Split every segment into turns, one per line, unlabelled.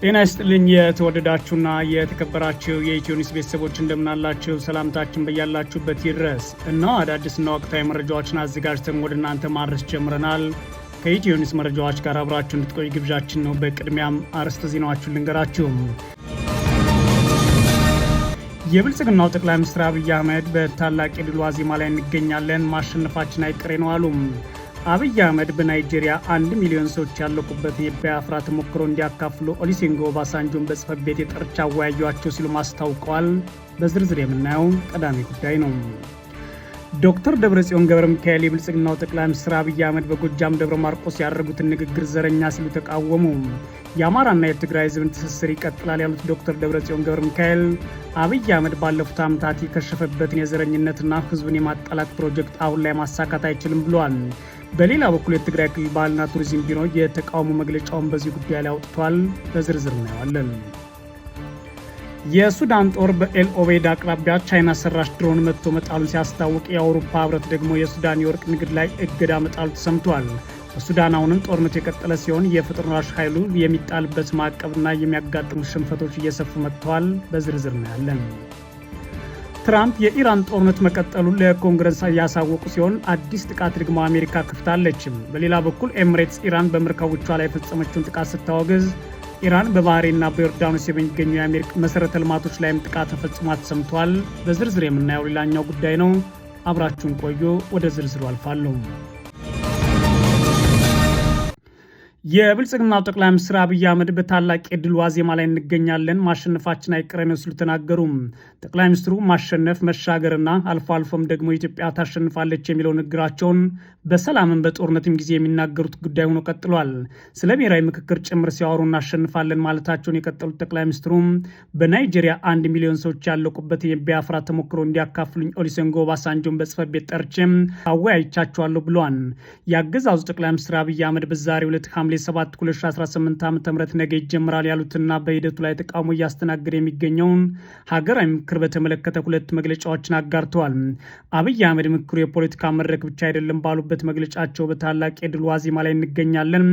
ጤና ይስጥልኝ የተወደዳችሁና የተከበራችሁ የኢትዮ ኒውስ ቤተሰቦች እንደምናላችሁ ሰላምታችን በያላችሁበት ይድረስ። እነሆ አዳዲስና ወቅታዊ መረጃዎችን አዘጋጅተን ወደ እናንተ ማድረስ ጀምረናል። ከኢትዮ ኒውስ መረጃዎች ጋር አብራችሁ እንድትቆዩ ግብዣችን ነው። በቅድሚያም አርዕስተ ዜናዎቹን ልንገራችሁ። የብልጽግናው ጠቅላይ ሚኒስትር አብይ አህመድ በታላቅ የድል ዋዜማ ላይ እንገኛለን፣ ማሸነፋችን አይቀሬ ነው አሉ። አብይ አህመድ በናይጄሪያ 1 ሚሊዮን ሰዎች ያለቁበትን የቢያፍራ ተሞክሮ እንዲያካፍሉ ኦሉሴጉን ኦባሳንጆን በጽህፈት ቤት የጠርቻ አወያዩአቸው ሲሉ ማስታውቀዋል። በዝርዝር የምናየው ቀዳሚ ጉዳይ ነው። ዶክተር ደብረጽዮን ገብረ ሚካኤል የብልጽግናው ጠቅላይ ሚኒስትር አብይ አህመድ በጎጃም ደብረ ማርቆስ ያደረጉትን ንግግር ዘረኛ ሲሉ ተቃወሙ። የአማራና የትግራይ ህዝብን ትስስር ይቀጥላል ያሉት ዶክተር ደብረጽዮን ገብረ ሚካኤል አብይ አህመድ ባለፉት ዓመታት የከሸፈበትን የዘረኝነትና ህዝብን የማጣላት ፕሮጀክት አሁን ላይ ማሳካት አይችልም ብለዋል። በሌላ በኩል የትግራይ ክልል ባህልና ቱሪዝም ቢሮ የተቃውሞ መግለጫውን በዚህ ጉዳይ ላይ አውጥቷል። በዝርዝር እናየዋለን። የሱዳን ጦር በኤል ኦቤድ አቅራቢያ ቻይና ሰራሽ ድሮን መጥቶ መጣሉን ሲያስታውቅ የአውሮፓ ህብረት ደግሞ የሱዳን የወርቅ ንግድ ላይ እገዳ መጣሉ ተሰምቷል። በሱዳን አሁንም ጦርነቱ የቀጠለ ሲሆን የፈጥኖ ደራሽ ኃይሉ የሚጣልበት ማዕቀብና የሚያጋጥሙ ሽንፈቶች እየሰፉ መጥተዋል። በዝርዝር እናያለን። ትራምፕ የኢራን ጦርነት መቀጠሉን ለኮንግረስ ያሳወቁ ሲሆን አዲስ ጥቃት ደግሞ አሜሪካ ከፍታለች። በሌላ በኩል ኤሚሬትስ ኢራን በመርከቦቿ ላይ የፈጸመችውን ጥቃት ስታወግዝ ኢራን በባህሬንና በዮርዳኖስ የሚገኙ የአሜሪካ መሰረተ ልማቶች ላይም ጥቃት ተፈጽሟ ተሰምቷል። በዝርዝር የምናየው ሌላኛው ጉዳይ ነው። አብራችሁን ቆዩ። ወደ ዝርዝሩ አልፋለሁ። የብልጽግናው ጠቅላይ ሚኒስትር አብይ አህመድ በታላቅ የድል ዋዜማ ላይ እንገኛለን፣ ማሸነፋችን አይቀሬ ነው ሲሉ ተናገሩ። ጠቅላይ ሚኒስትሩ ማሸነፍ መሻገርና አልፎ አልፎም ደግሞ ኢትዮጵያ ታሸንፋለች የሚለው ንግግራቸውን በሰላምን በጦርነትም ጊዜ የሚናገሩት ጉዳይ ሆኖ ቀጥሏል። ስለ ብሔራዊ ምክክር ጭምር ሲያወሩ እናሸንፋለን ማለታቸውን የቀጠሉት ጠቅላይ ሚኒስትሩ በናይጄሪያ 1 ሚሊዮን ሰዎች ያለቁበት የቢያፍራ ተሞክሮ እንዲያካፍሉኝ ኦሉሴጉን ኦባሳንጆን በጽህፈት ቤት ጠርቼም አወያይቻቸዋለሁ ብለዋል። የአገዛዙ ጠቅላይ ሚኒስትር አብይ አህመድ በዛሬው ዕለት 7 2018 ዓ.ም ነገ ይጀምራል ያሉትና በሂደቱ ላይ ተቃውሞ እያስተናገደ የሚገኘውን ሀገራዊ ምክክር በተመለከተ ሁለት መግለጫዎችን አጋርተዋል። አብይ አህመድ ምክክሩ የፖለቲካ መድረክ ብቻ አይደለም ባሉበት መግለጫቸው በታላቅ የድል ዋዜማ ላይ እንገኛለን፣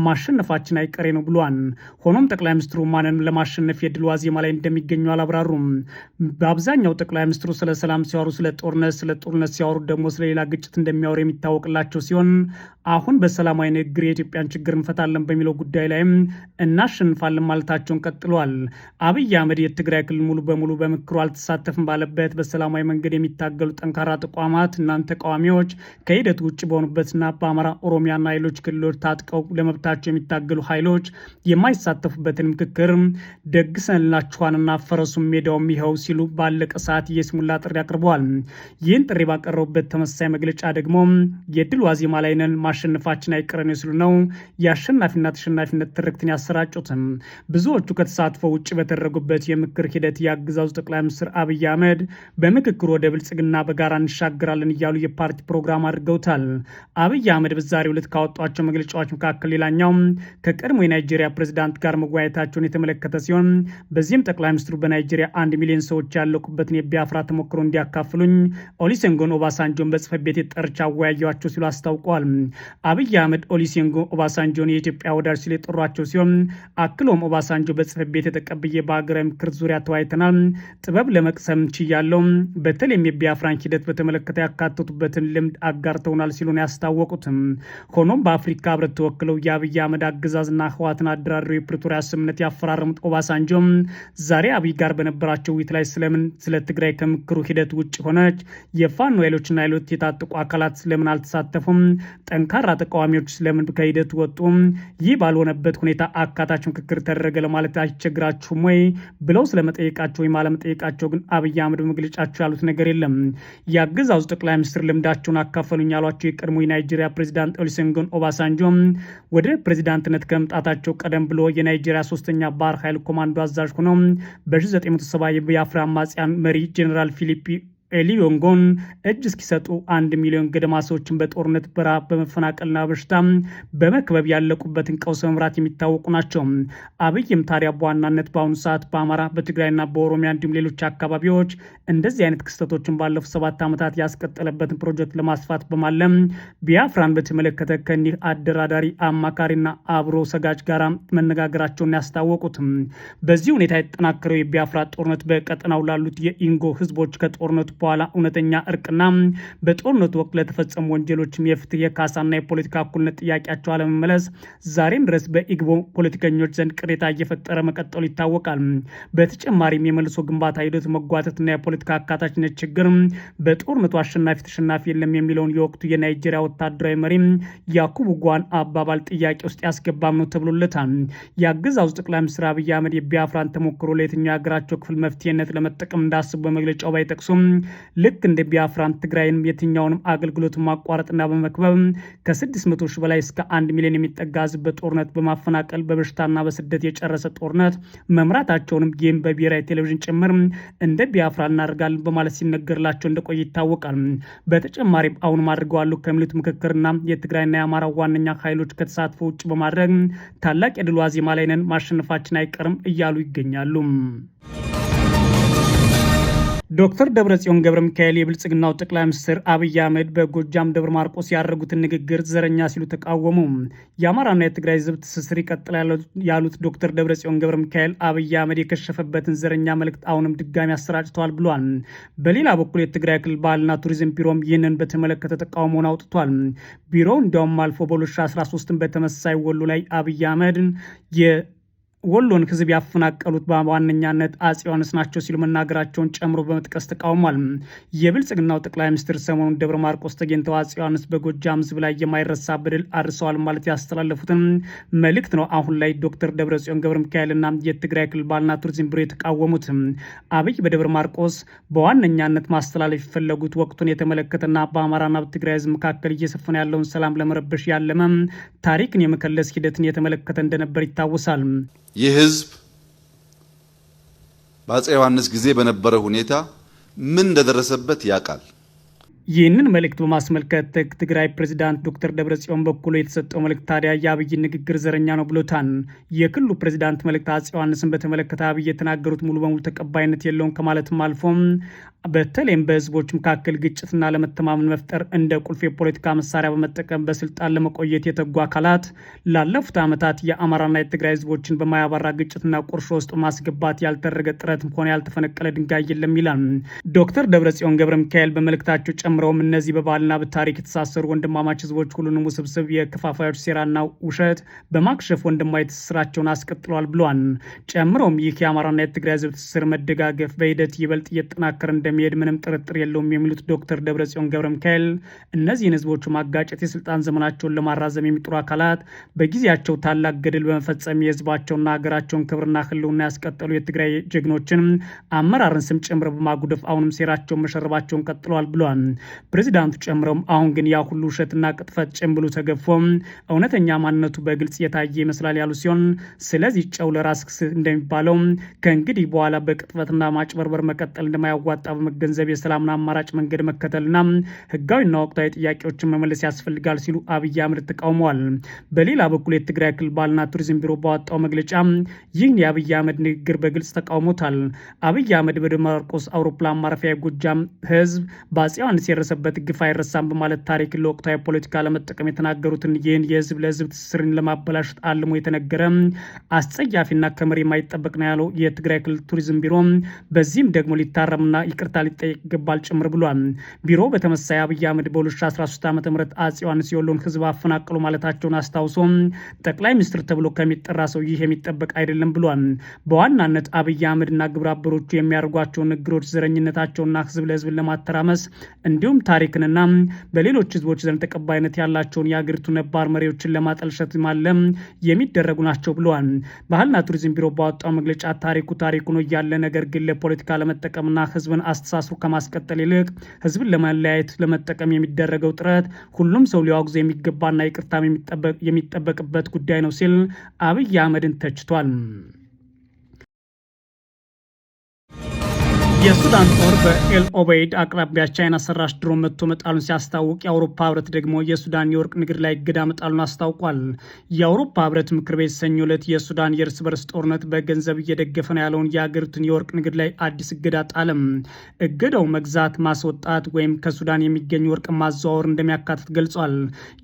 ማሸነፋችን አይቀሬ ነው ብሏል። ሆኖም ጠቅላይ ሚኒስትሩ ማንን ለማሸነፍ የድል ዋዜማ ላይ እንደሚገኙ አላብራሩም። በአብዛኛው ጠቅላይ ሚኒስትሩ ስለ ሰላም ሲያወሩ ስለ ጦርነት ሲያወሩ ደግሞ ስለሌላ ግጭት እንደሚያወሩ የሚታወቅላቸው ሲሆን አሁን በሰላማዊ ንግግር የኢትዮጵያን ችግር እንፈታለን በሚለው ጉዳይ ላይም እናሸንፋለን ማለታቸውን ቀጥሏል። አብይ አህመድ የትግራይ ክልል ሙሉ በሙሉ በምክክሩ አልተሳተፍም ባለበት በሰላማዊ መንገድ የሚታገሉ ጠንካራ ተቋማት እናንተ ተቃዋሚዎች ከሂደቱ ውጭ በሆኑበትና በአማራ ኦሮሚያና ሌሎች ክልሎች ታጥቀው ለመብታቸው የሚታገሉ ኃይሎች የማይሳተፉበትን ምክክር ደግሰንላችኋልና ፈረሱም ሜዳውም ይኸው ሲሉ ባለቀ ሰዓት የስሙላ ጥሪ አቅርበዋል። ይህን ጥሪ ባቀረቡበት ተመሳሳይ መግለጫ ደግሞ የድል ዋዜማ ላይ ነን፣ ማሸነፋችን አይቀሬ ነው ሲሉ ነው የአሸናፊና ተሸናፊነት ትርክትን ያሰራጩትም። ብዙዎቹ ከተሳትፎ ውጭ በተደረጉበት የምክክር ሂደት የአገዛዙ ጠቅላይ ሚኒስትር አብይ አህመድ በምክክሩ ወደ ብልጽግና በጋራ እንሻገራለን እያሉ የፓርቲ ፕሮግራም አድርገውታል። አብይ አህመድ በዛሬው ዕለት ካወጧቸው መግለጫዎች መካከል ሌላኛው ከቀድሞ የናይጄሪያ ፕሬዚዳንት ጋር መወያየታቸውን የተመለከተ ሲሆን በዚህም ጠቅላይ ሚኒስትሩ በናይጄሪያ 1 ሚሊዮን ሰዎች ያለቁበትን የቢያፍራ ተሞክሮ እንዲያካፍሉኝ ኦሉሴጉን ኦባሳንጆን በጽህፈት ቤት ጠርቻ አወያዩአቸው ሲሉ አስታውቀዋል። አብይ አህመድ ኦሉሴጉን ኦባሳንጆን የኢትዮጵያ ወዳጅ ሲል የጠሯቸው ሲሆን አክሎም ኦባሳንጆ በጽህፈት ቤት የተቀበየ በሀገራዊ ምክክር ዙሪያ ተወያይተናል፣ ጥበብ ለመቅሰም ችያለሁ፣ በተለይም የቢያፍራን ሂደት በተመለከተ ያካተቱበትን ልምድ አጋርተውናል ሲሉ ነው ያስታወቁትም። ሆኖም በአፍሪካ ህብረት ተወክለው የአብይ አህመድ አገዛዝና ህወሓትን አደራድረው የፕሪቶሪያ ስምምነት ያፈራረሙት ኦባሳንጆ ዛሬ አብይ ጋር በነበራቸው ውይይት ላይ ስለምን ስለ ትግራይ ከምክክሩ ሂደት ውጭ ሆነች፣ የፋኖ ኃይሎችና ሌሎች የታጠቁ አካላት ስለምን አልተሳተፉም፣ ጠንካራ ተቃዋሚዎች ስለምን ከሂደቱ ወጡ፣ ይህ ባልሆነበት ሁኔታ አካታች ምክክር ተደረገ ለማለት አይቸግራችሁም ወይ ብለው ስለመጠየቃቸው ወይም አለመጠየቃቸው ግን አብይ አህመድ በመግለጫቸው ያሉት ነገር የለም። የአገዛዙ ጠቅላይ ሚኒስትር ልምዳቸውን አካፈሉኝ ያሏቸው የቀድሞ የናይጄሪያ ፕሬዚዳንት ኦሉሴጉን ኦባሳንጆ ወደ ፕሬዚዳንትነት ከመምጣታቸው ቀደም ብሎ የናይጄሪያ 3ኛ ባህር ኃይል ኮማንዶ አዛዥ ሆነው በ1970 የቢያፍራ አማጽያን መሪ ጄኔራል ፊሊፕ ኤሊዮንጎን እጅ እስኪሰጡ 1 ሚሊዮን ገደማ ሰዎችን በጦርነት በረሃብ በመፈናቀልና በሽታ በመክበብ ያለቁበትን ቀውስ መምራት የሚታወቁ ናቸው። አብይም ታዲያ በዋናነት በአሁኑ ሰዓት በአማራ በትግራይና በኦሮሚያ እንዲሁም ሌሎች አካባቢዎች እንደዚህ አይነት ክስተቶችን ባለፉት 7 ዓመታት ያስቀጠለበትን ፕሮጀክት ለማስፋት በማለም ቢያፍራን በተመለከተ ከኒህ አደራዳሪ አማካሪና አብሮ ሰጋጅ ጋር መነጋገራቸውን ያስታወቁት በዚህ ሁኔታ የተጠናከረው የቢያፍራ ጦርነት በቀጠናው ላሉት የኢንጎ ህዝቦች ከጦርነቱ በኋላ እውነተኛ እርቅና በጦርነቱ ወቅት ለተፈጸሙ ወንጀሎችም የፍትህ የካሳና የፖለቲካ እኩልነት ጥያቄያቸው አለመመለስ ዛሬም ድረስ በኢግቦ ፖለቲከኞች ዘንድ ቅሬታ እየፈጠረ መቀጠሉ ይታወቃል። በተጨማሪም የመልሶ ግንባታ ሂደቱ መጓተትና የፖለቲካ አካታችነት ችግር በጦርነቱ አሸናፊ ተሸናፊ የለም የሚለውን የወቅቱ የናይጄሪያ ወታደራዊ መሪ ያኩቡ ጓን አባባል ጥያቄ ውስጥ ያስገባም ነው ተብሎለታል። የአገዛዙ ጠቅላይ ሚኒስትር አብይ አህመድ የቢያፍራን ተሞክሮ ለየትኛው የሀገራቸው ክፍል መፍትሄነት ለመጠቀም እንዳስቡ በመግለጫው ባይጠቅሱም ልክ እንደ ቢያፍራን ትግራይን የትኛውንም አገልግሎት ማቋረጥና በመክበብ ከ600 ሺህ በላይ እስከ 1 ሚሊዮን የሚጠጋ ህዝብ በጦርነት በማፈናቀል በበሽታና በስደት የጨረሰ ጦርነት መምራታቸውንም ይህም በብሔራዊ ቴሌቪዥን ጭምር እንደ ቢያፍራ እናደርጋለን በማለት ሲነገርላቸው እንደቆየ ይታወቃል። በተጨማሪም አሁንም አድርገዋሉ ከሚሉት ምክክርና የትግራይና የአማራ ዋነኛ ኃይሎች ከተሳትፎ ውጭ በማድረግ ታላቅ የድል ዋዜማ ላይ ነን፣ ማሸነፋችን አይቀርም እያሉ ይገኛሉ። ዶክተር ደብረጽዮን ገብረ ሚካኤል የብልጽግናው ጠቅላይ ሚኒስትር አብይ አህመድ በጎጃም ደብረ ማርቆስ ያደረጉትን ንግግር ዘረኛ ሲሉ ተቃወሙ። የአማራና የትግራይ ህዝብ ትስስር ይቀጥላል ያሉት ዶክተር ደብረጽዮን ገብረ ሚካኤል አብይ አህመድ የከሸፈበትን ዘረኛ መልእክት አሁንም ድጋሚ አሰራጭተዋል ብሏል። በሌላ በኩል የትግራይ ክልል ባህልና ቱሪዝም ቢሮም ይህንን በተመለከተ ተቃውሞውን አውጥቷል። ቢሮው እንዲያውም አልፎ በ2013 በተመሳሳይ ወሎ ላይ አብይ አህመድ ወሎን ህዝብ ያፈናቀሉት በዋነኛነት አፄ ዮሐንስ ናቸው ሲሉ መናገራቸውን ጨምሮ በመጥቀስ ተቃውሟል። የብልጽግናው ጠቅላይ ሚኒስትር ሰሞኑን ደብረ ማርቆስ ተገኝተው አፄ ዮሐንስ በጎጃም ህዝብ ላይ የማይረሳ በደል አድርሰዋል ማለት ያስተላለፉትን መልእክት ነው አሁን ላይ ዶክተር ደብረጽዮን ገብረ ሚካኤልና የትግራይ ክልል ባህልና ቱሪዝም ቢሮ የተቃወሙት። አብይ በደብረ ማርቆስ በዋነኛነት ማስተላለፍ የፈለጉት ወቅቱን የተመለከተና በአማራና በትግራይ ህዝብ መካከል እየሰፈነ ያለውን ሰላም ለመረበሽ ያለመ ታሪክን የመከለስ ሂደትን የተመለከተ እንደነበር ይታወሳል።
ይህ ህዝብ በአፄ ዮሐንስ ጊዜ በነበረ ሁኔታ ምን እንደደረሰበት ያውቃል።
ይህንን መልእክት በማስመልከት ትግራይ ፕሬዚዳንት ዶክተር ደብረጽዮን በኩሉ የተሰጠው መልእክት ታዲያ የአብይ ንግግር ዘረኛ ነው ብሎታል። የክልሉ ፕሬዚዳንት መልእክት አፄ ዮሐንስን በተመለከተ አብይ የተናገሩት ሙሉ በሙሉ ተቀባይነት የለውም ከማለትም አልፎም በተለይም በህዝቦች መካከል ግጭትና ለመተማመን መፍጠር እንደ ቁልፍ የፖለቲካ መሳሪያ በመጠቀም በስልጣን ለመቆየት የተጉ አካላት ላለፉት ዓመታት የአማራና የትግራይ ህዝቦችን በማያባራ ግጭትና ቁርሾ ውስጥ ማስገባት ያልተደረገ ጥረትም ሆነ ያልተፈነቀለ ድንጋይ የለም ይላል ዶክተር ደብረጽዮን ገብረ ሚካኤል በመልእክታቸው። ጨምረውም እነዚህ በባህልና በታሪክ የተሳሰሩ ወንድማማች ህዝቦች ሁሉንም ውስብስብ የከፋፋዮች ሴራና ውሸት በማክሸፍ ወንድማዊ ትስስራቸውን አስቀጥለዋል ብሏል። ጨምረውም ይህ የአማራና የትግራይ ህዝብ ትስስር መደጋገፍ በሂደት ይበልጥ እየተጠናከረ እንደሚሄድ ምንም ጥርጥር የለውም የሚሉት ዶክተር ደብረጽዮን ገብረ ሚካኤል እነዚህን ህዝቦች ማጋጨት የስልጣን ዘመናቸውን ለማራዘም የሚጥሩ አካላት በጊዜያቸው ታላቅ ገድል በመፈጸም የህዝባቸውና ሀገራቸውን ክብርና ህልውና ያስቀጠሉ የትግራይ ጀግኖችን አመራርን ስም ጭምር በማጉደፍ አሁንም ሴራቸውን መሸረባቸውን ቀጥለዋል ብሏል። ፕሬዚዳንቱ ጨምረውም አሁን ግን ያ ሁሉ ውሸትና ቅጥፈት ጭምብሉ ተገፎ እውነተኛ ማንነቱ በግልጽ የታየ ይመስላል ያሉ ሲሆን ስለዚህ ጨው ለራስ እንደሚባለው ከእንግዲህ በኋላ በቅጥፈትና ማጭበርበር መቀጠል እንደማያዋጣ በመገንዘብ የሰላምና አማራጭ መንገድ መከተልና ህጋዊና ወቅታዊ ጥያቄዎችን መመለስ ያስፈልጋል ሲሉ አብይ አህመድ ተቃውመዋል። በሌላ በኩል የትግራይ ክልል ባህልና ቱሪዝም ቢሮ ባወጣው መግለጫ ይህን የአብይ አህመድ ንግግር በግልጽ ተቃውሞታል። አብይ አህመድ በደብረ ማርቆስ አውሮፕላን ማረፊያ የጎጃም ህዝብ በአፄ ዮሐንስ የደረሰበት ግፍ አይረሳም በማለት ታሪክን ለወቅታዊ ፖለቲካ ለመጠቀም የተናገሩትን ይህን የህዝብ ለህዝብ ትስስርን ለማበላሸት አልሞ የተነገረ አስጸያፊና ከመሪ የማይጠበቅ ነው ያለው የትግራይ ክልል ቱሪዝም ቢሮ በዚህም ደግሞ ሊታረምና ይቅርታ ሊጠየቅ ይገባል ጭምር ብሏል። ቢሮ በተመሳሳይ አብይ አህመድ በ2013 ዓ.ም አፄ ዮሐንስ የወሎን ህዝብ አፈናቀሉ ማለታቸውን አስታውሶ ጠቅላይ ሚኒስትር ተብሎ ከሚጠራ ሰው ይህ የሚጠበቅ አይደለም ብሏል። በዋናነት አብይ አህመድና ግብረ አበሮቹ የሚያደርጓቸው ንግግሮች ዘረኝነታቸውና ህዝብ ለህዝብን ለማተራመስ እንዲሁም ታሪክንና በሌሎች ህዝቦች ዘንድ ተቀባይነት ያላቸውን የአገሪቱ ነባር መሪዎችን ለማጠልሸት ማለም የሚደረጉ ናቸው ብለዋል። ባህልና ቱሪዝም ቢሮ ባወጣው መግለጫ ታሪኩ ነው እያለ ነገር ግን ለፖለቲካ ለመጠቀምና ህዝብን አስተሳስሮ ከማስቀጠል ይልቅ ህዝብን ለማለያየት ለመጠቀም የሚደረገው ጥረት ሁሉም ሰው ሊያወግዘው የሚገባና ይቅርታ የሚጠበቅበት ጉዳይ ነው ሲል አብይ አህመድን ተችቷል። የሱዳን ጦር በኤል ኦቤይድ አቅራቢያ ቻይና ሰራሽ ድሮን መጥቶ መጣሉን ሲያስታውቅ የአውሮፓ ህብረት ደግሞ የሱዳን የወርቅ ንግድ ላይ እገዳ መጣሉን አስታውቋል። የአውሮፓ ህብረት ምክር ቤት ሰኞ ዕለት የሱዳን የእርስ በርስ ጦርነት በገንዘብ እየደገፈ ነው ያለውን የሀገሪቱን የወርቅ ንግድ ላይ አዲስ እገዳ ጣለም። እገዳው መግዛት፣ ማስወጣት ወይም ከሱዳን የሚገኝ ወርቅ ማዘዋወር እንደሚያካትት ገልጿል።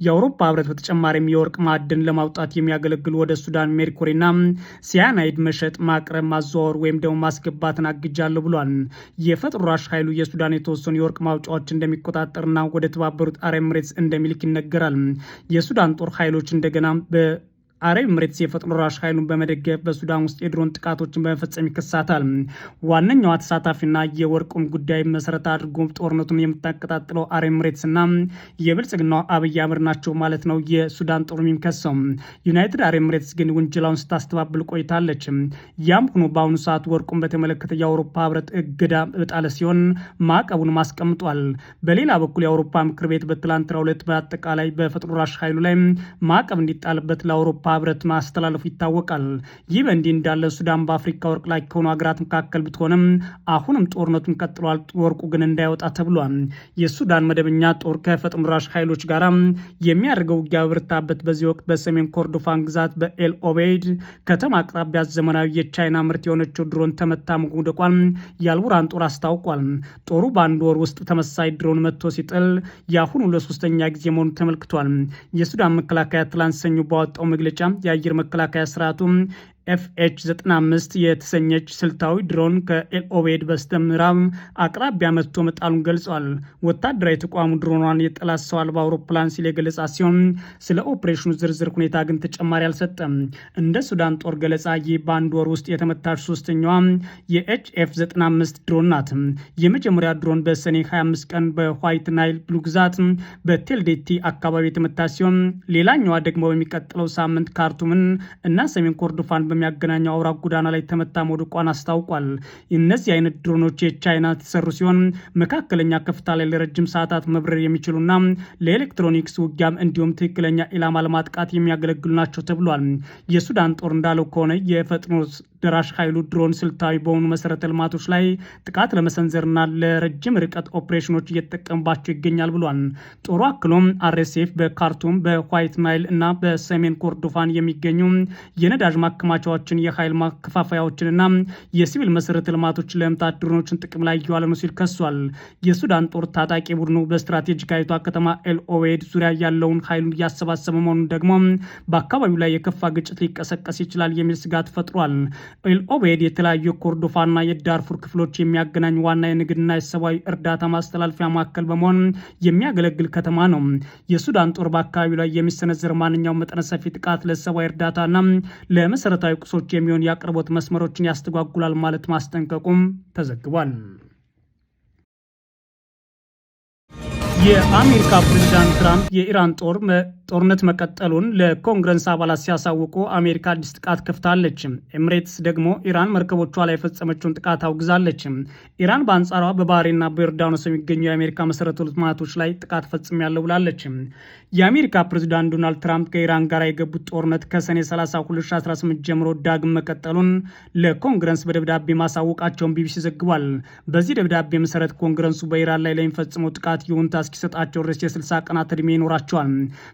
የአውሮፓ ህብረት በተጨማሪም የወርቅ ማዕድን ለማውጣት የሚያገለግሉ ወደ ሱዳን ሜርኩሪና ሲያናይድ መሸጥ፣ ማቅረብ፣ ማዘዋወር ወይም ደግሞ ማስገባትን አግጃለሁ ብሏል። የፈጥኖ ደራሽ ኃይሉ የሱዳን የተወሰኑ የወርቅ ማውጫዎች እንደሚቆጣጠርና ወደ ተባበሩት አረብ ኤምሬትስ እንደሚልክ ይነገራል። የሱዳን ጦር ኃይሎች እንደገና አረብ ኤምሬትስ የፈጥኖ ደራሽ ኃይሉን በመደገፍ በሱዳን ውስጥ የድሮን ጥቃቶችን በመፈጸም ይከሳታል። ዋነኛዋ ተሳታፊና የወርቁን ጉዳይ መሰረት አድርጎ ጦርነቱን የምታቀጣጥለው አረብ ኤምሬትስና የብልጽግናው አብይ አህመድ ናቸው ማለት ነው የሱዳን ጦር የሚከሰው። ዩናይትድ አረብ ኤምሬትስ ግን ውንጀላውን ስታስተባብል ቆይታለች። ያም ሆኖ በአሁኑ ሰዓት ወርቁን በተመለከተ የአውሮፓ ህብረት እገዳ በጣለ ሲሆን ማዕቀቡን አስቀምጧል። በሌላ በኩል የአውሮፓ ምክር ቤት በትላንትናው ዕለት በአጠቃላይ በፈጥኖ ደራሽ ኃይሉ ላይ ማዕቀብ እንዲጣልበት ለአውሮፓ ህብረት ማስተላለፉ ይታወቃል። ይህ በእንዲህ እንዳለ ሱዳን በአፍሪካ ወርቅ ላይ ከሆኑ ሀገራት መካከል ብትሆንም አሁንም ጦርነቱን ቀጥሏል። ወርቁ ግን እንዳይወጣ ተብሏል። የሱዳን መደበኛ ጦር ከፈጥኖ ደራሽ ኃይሎች ጋር የሚያደርገው ውጊያ በበረታበት በዚህ ወቅት በሰሜን ኮርዶፋን ግዛት በኤል ኦቤይድ ከተማ አቅራቢያ ዘመናዊ የቻይና ምርት የሆነችው ድሮን ተመታ መውደቋን የአልቡራን ጦር አስታውቋል። ጦሩ በአንድ ወር ውስጥ ተመሳሳይ ድሮን መጥቶ ሲጥል የአሁኑ ለሶስተኛ ጊዜ መሆኑ ተመልክቷል። የሱዳን መከላከያ ትላንት ሰኞ ባወጣው መግለጫ የአየር መከላከያ ስርዓቱ FH-95 የተሰኘች ስልታዊ ድሮን ከኤል ኦቤይድ በስተ ምዕራብ አቅራቢያ መጥቶ መጣሉን ገልጿል። ወታደራዊ ተቋሙ ድሮኗን የጠላት ሰው አልባ አውሮፕላን ሲል የገለጻ ሲሆን ስለ ኦፕሬሽኑ ዝርዝር ሁኔታ ግን ተጨማሪ አልሰጠም። እንደ ሱዳን ጦር ገለጻ ይህ በአንድ ወር ውስጥ የተመታች ሶስተኛዋ የኤችኤፍ-95 ድሮን ናት። የመጀመሪያ ድሮን በሰኔ 25 ቀን በዋይት ናይል ብሉ ግዛት በቴልዴቲ አካባቢ የተመታች ሲሆን ሌላኛዋ ደግሞ በሚቀጥለው ሳምንት ካርቱምን እና ሰሜን ኮርዶፋን የሚያገናኘው አውራ ጎዳና ላይ ተመታ መውደቋን አስታውቋል። እነዚህ አይነት ድሮኖች የቻይና ተሰሩ ሲሆን መካከለኛ ከፍታ ላይ ለረጅም ሰዓታት መብረር የሚችሉና ለኤሌክትሮኒክስ ውጊያም እንዲሁም ትክክለኛ ኢላማ ለማጥቃት የሚያገለግሉ ናቸው ተብሏል። የሱዳን ጦር እንዳለው ከሆነ የፈጥኖ ደራሽ ኃይሉ ድሮን ስልታዊ በሆኑ መሰረተ ልማቶች ላይ ጥቃት ለመሰንዘርና ለረጅም ርቀት ኦፕሬሽኖች እየተጠቀምባቸው ይገኛል ብሏል። ጦሩ አክሎም አርኤስኤፍ በካርቱም በዋይት ናይል እና በሰሜን ኮርዶፋን የሚገኙ የነዳጅ ማከማቻዎችን፣ የኃይል ማከፋፈያዎችንና የሲቪል መሰረተ ልማቶችን ለመምታት ድሮኖችን ጥቅም ላይ እየዋለ ነው ሲል ከሷል። የሱዳን ጦር ታጣቂ ቡድኑ በስትራቴጂካዊቷ ከተማ ኤል ኦቤይድ ዙሪያ ያለውን ኃይሉን እያሰባሰበ መሆኑን ደግሞ በአካባቢው ላይ የከፋ ግጭት ሊቀሰቀስ ይችላል የሚል ስጋት ፈጥሯል። ኤል ኦቤይድ የተለያዩ የኮርዶፋንና የዳርፉር ክፍሎች የሚያገናኝ ዋና የንግድና የሰብአዊ እርዳታ ማስተላለፊያ ማዕከል በመሆን የሚያገለግል ከተማ ነው። የሱዳን ጦር በአካባቢው ላይ የሚሰነዘር ማንኛውም መጠነ ሰፊ ጥቃት ለሰብአዊ እርዳታና ለመሰረታዊ ቁሶች የሚሆን የአቅርቦት መስመሮችን ያስተጓጉላል ማለት ማስጠንቀቁም ተዘግቧል። የአሜሪካ ፕሬዚዳንት ትራምፕ የኢራን ጦርነት መቀጠሉን ለኮንግረስ አባላት ሲያሳውቁ አሜሪካ አዲስ ጥቃት ከፍታለች። ኤምሬትስ ደግሞ ኢራን መርከቦቿ ላይ የፈጸመችውን ጥቃት አውግዛለች። ኢራን በአንጻሯ በባህሬንና በዮርዳኖስ የሚገኙ የአሜሪካ መሰረተ ልማቶች ላይ ጥቃት ፈጽሜያለሁ ብላለች። የአሜሪካ ፕሬዚዳንት ዶናልድ ትራምፕ ከኢራን ጋር የገቡት ጦርነት ከሰኔ 30 2018 ጀምሮ ዳግም መቀጠሉን ለኮንግረስ በደብዳቤ ማሳወቃቸውን ቢቢሲ ዘግቧል። በዚህ ደብዳቤ መሰረት ኮንግረሱ በኢራን ላይ ለሚፈጽመው ጥቃት ይሁንታ እስኪሰጣቸው ድረስ የ60 ቀናት ዕድሜ ይኖራቸዋል።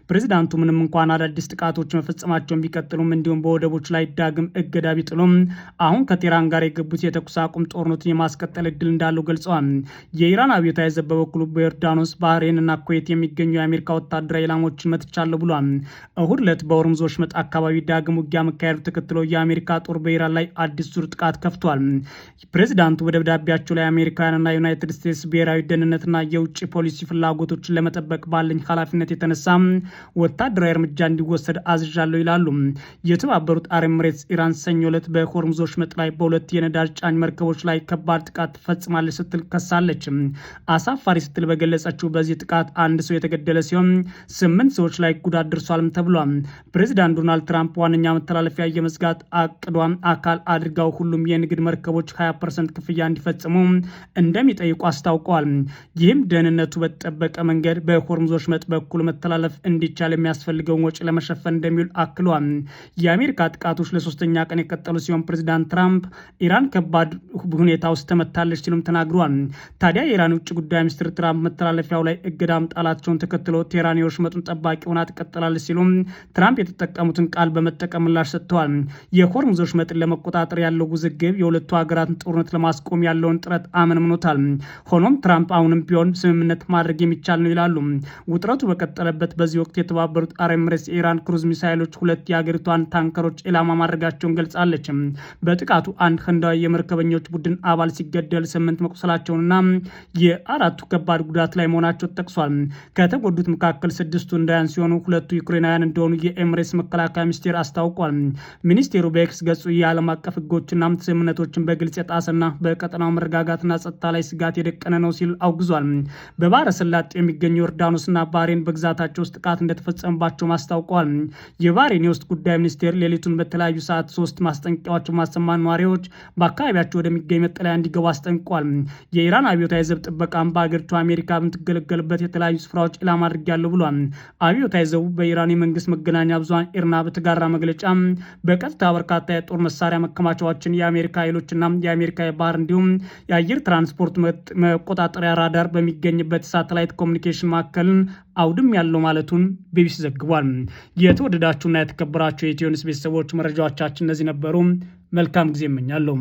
ፕሬዚዳንቱ ምንም እንኳን አዳዲስ ጥቃቶች መፈጸማቸውን ቢቀጥሉም እንዲሁም በወደቦች ላይ ዳግም እገዳ ቢጥሉም አሁን ከቴህራን ጋር የገቡት የተኩስ አቁም ጦርነቱን የማስቀጠል እድል እንዳለው ገልጸዋል። የኢራን አብዮታዊ ዘብ በበኩሉ በዮርዳኖስ፣ ባህሬን እና ኩዌት የሚገኙ የአሜሪካ ወታደራዊ ኢላማዎችን መትቻለሁ ብሏል። እሁድ ዕለት በሆርሙዝ ወሽመጥ አካባቢ ዳግም ውጊያ መካሄዱ ተከትሎ የአሜሪካ ጦር በኢራን ላይ አዲስ ዙር ጥቃት ከፍቷል። ፕሬዚዳንቱ በደብዳቤያቸው ላይ አሜሪካውያንና ዩናይትድ ስቴትስ ብሔራዊ ደህንነትና የውጭ ፖሊሲ ፍላጎቶችን ለመጠበቅ ባለኝ ኃላፊነት የተነሳ ወታደራዊ እርምጃ እንዲወሰድ አዝዣለሁ ይላሉ። የተባበሩት አረብ ኤምሬትስ ኢራን ሰኞ ዕለት በሆርሙዝ ወሽመጥ ላይ በሁለት የነዳጅ ጫኝ መርከቦች ላይ ከባድ ጥቃት ፈጽማለች ስትል ከሳለች። አሳፋሪ ስትል በገለጸችው በዚህ ጥቃት አንድ ሰው የተገደለ ሲሆን 8 ሰዎች ላይ ጉዳት ደርሷልም ተብሏል። ፕሬዚዳንት ዶናልድ ትራምፕ ዋነኛ መተላለፊያ የመዝጋት አቅዷ አካል አድርገው ሁሉም የንግድ መርከቦች 20% ክፍያ እንዲፈጽሙ እንደሚጠይቁ አስታውቀዋል። ይህም ደህንነቱ በተጠበቀ መንገድ በሆርሙዝ ወሽመጥ በኩል መተላለፍ እንዲቻል ለመቻል የሚያስፈልገውን ወጪ ለመሸፈን እንደሚውል አክሏል። የአሜሪካ ጥቃቶች ለሶስተኛ ቀን የቀጠሉ ሲሆን ፕሬዚዳንት ትራምፕ ኢራን ከባድ ሁኔታ ውስጥ ተመታለች ሲሉም ተናግረዋል። ታዲያ የኢራን ውጭ ጉዳይ ሚኒስትር ትራምፕ መተላለፊያው ላይ እገዳ መጣላቸውን ተከትሎ ቴህራን የወሽመጡን ጠባቂ ሆና ትቀጥላለች ሲሉም ትራምፕ የተጠቀሙትን ቃል በመጠቀም ምላሽ ሰጥተዋል። የሆርሙዝ ወሽመጥን ለመቆጣጠር ያለው ውዝግብ የሁለቱ ሀገራትን ጦርነት ለማስቆም ያለውን ጥረት አመንምኖታል። ሆኖም ትራምፕ አሁንም ቢሆን ስምምነት ማድረግ የሚቻል ነው ይላሉ። ውጥረቱ በቀጠለበት በዚህ ወቅት የተባበሩት አረብ ኤሚሬትስ የኢራን ክሩዝ ሚሳይሎች ሁለት የሀገሪቷን ታንከሮች ኢላማ ማድረጋቸውን ገልጻለች። በጥቃቱ አንድ ህንዳዊ የመርከበኞች ቡድን አባል ሲገደል 8 መቁሰላቸውንና የአራቱ ከባድ ጉዳት ላይ መሆናቸው ተጠቅሷል። ከተጎዱት መካከል 6ቱ ህንዳውያን ሲሆኑ 2ቱ ዩክሬናውያን እንደሆኑ የኤሚሬትስ መከላከያ ሚኒስቴር አስታውቋል። ሚኒስቴሩ በኤክስ ገጹ የዓለም አቀፍ ህጎችና ስምምነቶችን በግልጽ የጣሰና በቀጠናው መረጋጋትና ጸጥታ ላይ ስጋት የደቀነ ነው ሲል አውግዟል። በባህረ ሰላጤ የሚገኙ ዮርዳኖስና ባህሬን በግዛታቸው ውስጥ ጥቃት እንደተፈጸመባቸው አስታውቀዋል። የባህሬን የውስጥ ጉዳይ ሚኒስቴር ሌሊቱን በተለያዩ ሰዓት 3 ማስጠንቀቂያዎች ማሰማት ነዋሪዎች በአካባቢያቸው ወደሚገኝ መጠለያ እንዲገቡ አስጠንቅቋል። የኢራን አብዮታዊ ዘብ ጥበቃም በአገሪቱ አሜሪካ በምትገለገልበት የተለያዩ ስፍራዎች ኢላማ አድርጊያለሁ ብሏል። አብዮታዊ ዘቡ በኢራን የመንግስት መገናኛ ብዙሃን ኢርና በተጋራ መግለጫ በቀጥታ በርካታ የጦር መሳሪያ መከማቻዎችን የአሜሪካ ኃይሎችና የአሜሪካ የባህር እንዲሁም የአየር ትራንስፖርት መቆጣጠሪያ ራዳር በሚገኝበት ሳተላይት ኮሚኒኬሽን ማዕከልን አውድም ያለው ማለቱን ቢቢሲ ዘግቧል። የተወደዳችሁና የተከበራችሁ የኢትዮ ኒውስ ቤተሰቦች መረጃዎቻችን እነዚህ ነበሩ። መልካም ጊዜ እመኛለሁ።